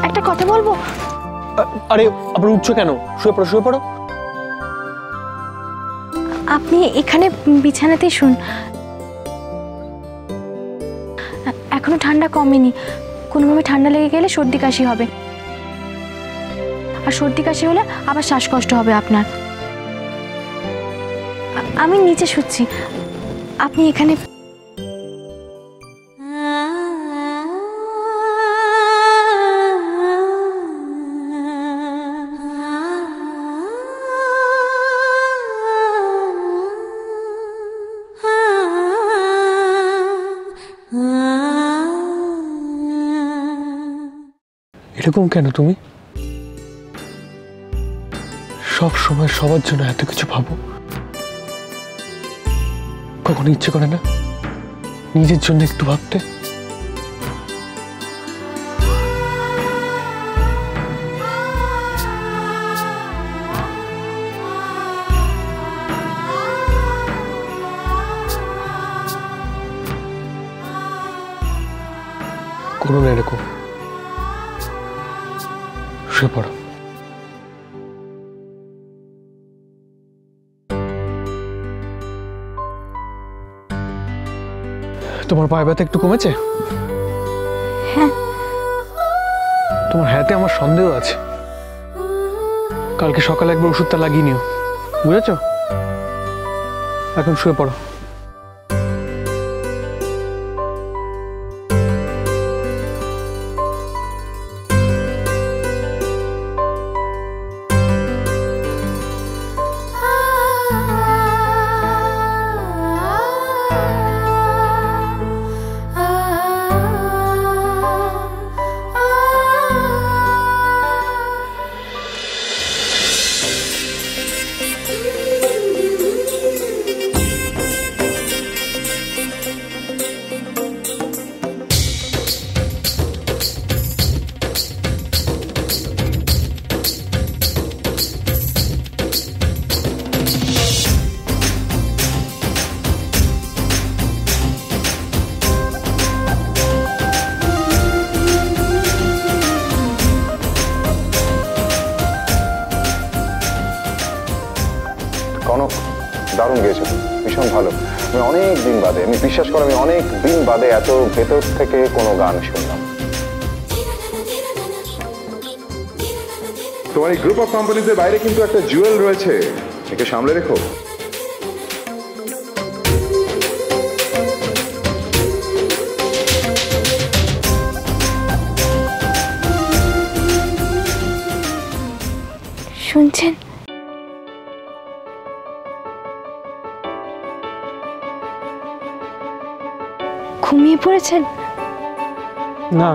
একটা কথা বলবো। আরে আবার উঠছো কেন? শুয়ে পড়ো, শুয়ে পড়ো। আপনি এখানে বিছানাতেই শুন। এখনো ঠান্ডা কমেনি, কোনোভাবে ঠান্ডা লেগে গেলে সর্দি কাশি হবে, আর সর্দি কাশি হলে আবার শ্বাসকষ্ট হবে আপনার। আমি নিচে শুচ্ছি, আপনি এখানে। এরকম কেন তুমি? সব সময় সবার জন্য এত কিছু ভাবো, কখনো ইচ্ছে করে না নিজের জন্য একটু ভাবতে? করো না এরকম, শুয়ে পড়ো। তোমার পায়ে ব্যথা একটু কমেছে? হ্যাঁ। তোমার হাতে আমার সন্দেহ আছে, কালকে সকালে একবার ওষুধটা লাগিয়ে নিও, বুঝেছো? এখন শুয়ে পড়ো। কনক, দারুণ গেয়েছো, ভীষণ ভালো। আমি অনেক দিন বাদে, আমি বিশ্বাস করো, আমি অনেক দিন বাদে এত ভেতর থেকে কোনো গান শুনলাম। তোমার এই গ্রুপ অফ কোম্পানিজের বাইরে কিন্তু একটা জুয়েল রয়েছে, একে সামলে রেখো। শুনছেন? ঘুমিয়ে পড়েছেন? না,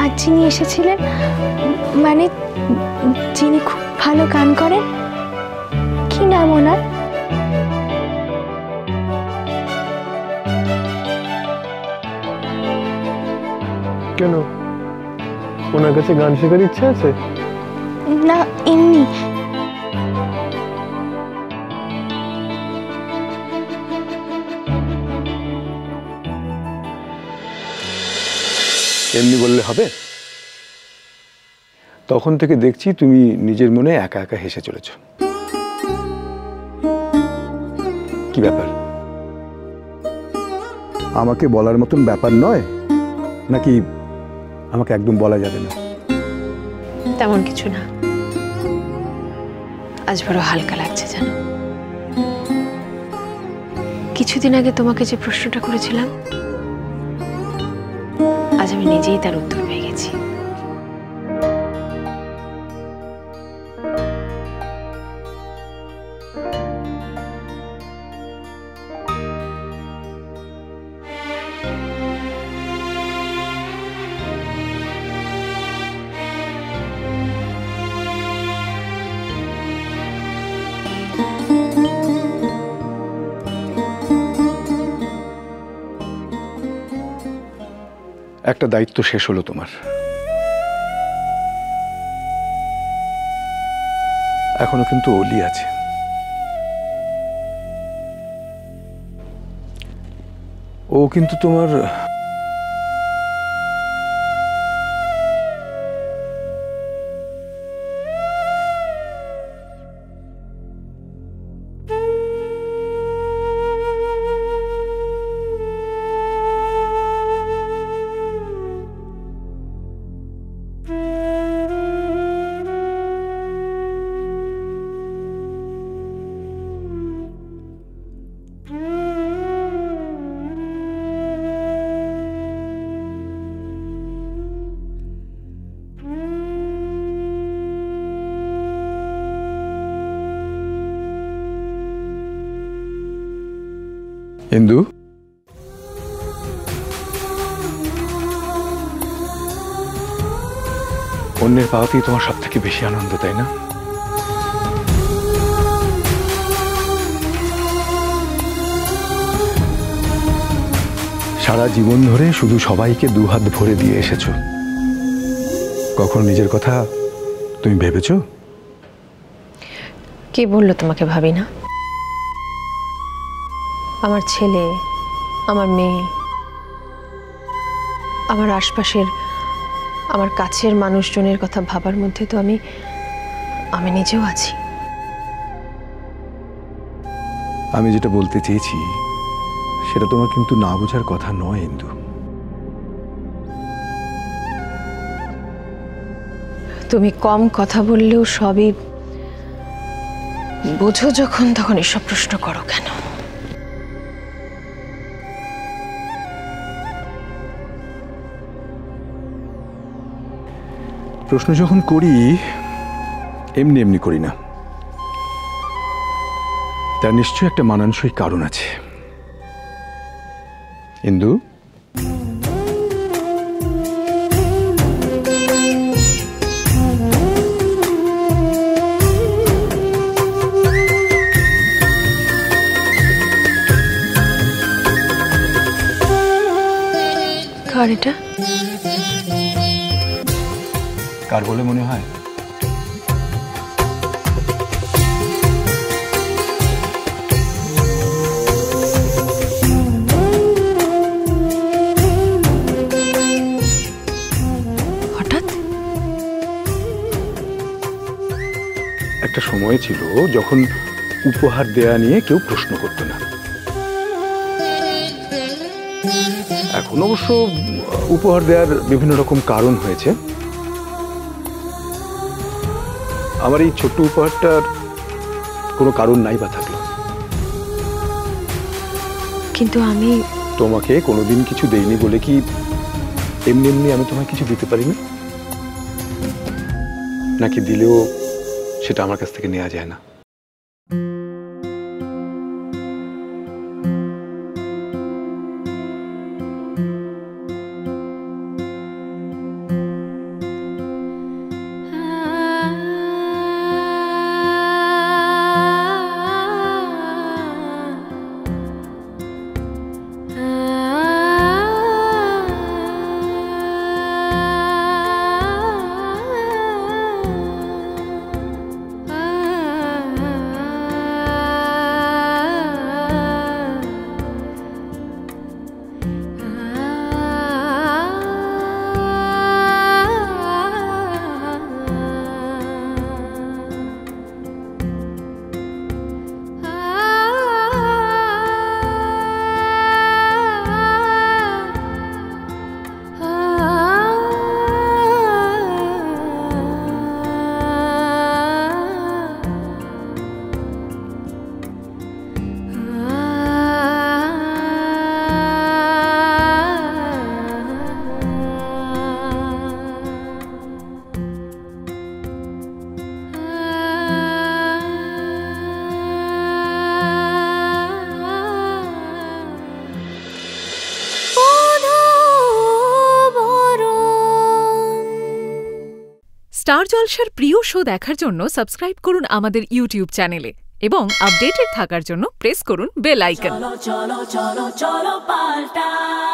আজ যিনি এসেছিলেন, মানে যিনি খুব ভালো গান করেন, কি নাম ওনার? কেন, ওনার কাছে গান শেখার ইচ্ছা আছে? না, এমনি। এমনি বললে হবে? তখন থেকে দেখছি তুমি নিজের মনে একা একা হেসে চলেছ। কি ব্যাপার? আমাকে বলার মতন ব্যাপার নয় নাকি আমাকে একদম বলা যাবে না? তেমন কিছু না, আজ বড় হালকা লাগছে জানো। কিছুদিন আগে তোমাকে যে প্রশ্নটা করেছিলাম, আজ আমি নিজেই তার উত্তর পেয়ে গেছি। একটা দায়িত্ব শেষ হলো তোমার, এখনো কিন্তু অলি আছে। ও কিন্তু তোমার ইন্দু, অন্যের পাওয়াতেই তোমার সব থেকে বেশি আনন্দ, তাই না? সারা জীবন ধরে শুধু সবাইকে দুহাত ভরে দিয়ে এসেছো, কখন নিজের কথা তুমি ভেবেছো? কে বললো তোমাকে ভাবি না? আমার ছেলে, আমার মেয়ে, আমার আশপাশের, আমার কাছের মানুষজনের কথা ভাবার মধ্যে তো আমি নিজেও আছি। আমি যেটা বলতে চেয়েছি সেটা তোমার কিন্তু না বোঝার কথা নয় ইন্দু। তুমি কম কথা বললেও সবই বোঝো যখন, তখন এসব প্রশ্ন করো কেন? প্রশ্ন যখন করি এমনি এমনি করি না, তার নিশ্চয়ই একটা মানানসই কারণ আছে। ইন্দু, কার এটা? কার বলে মনে হয়? হঠাৎ? একটা সময় ছিল যখন উপহার দেয়া নিয়ে কেউ প্রশ্ন করত না। এখন অবশ্য উপহার দেওয়ার বিভিন্ন রকম কারণ হয়েছে। আমার এই ছোট্ট উপহারটার কোনো কারণ নাই বা থাকলো। কিন্তু আমি তোমাকে কোনোদিন কিছু দেইনি বলে কি এমনি এমনি আমি তোমায় কিছু দিতে পারি না? নাকি দিলেও সেটা আমার কাছ থেকে নেওয়া যায় না? স্টার জলসার প্রিয় শো দেখার জন্য সাবস্ক্রাইব করুন আমাদের ইউটিউব চ্যানেলে এবং আপডেটেড থাকার জন্য প্রেস করুন বেল আইকন। চলো চলো চলো চলো পাল্টাই।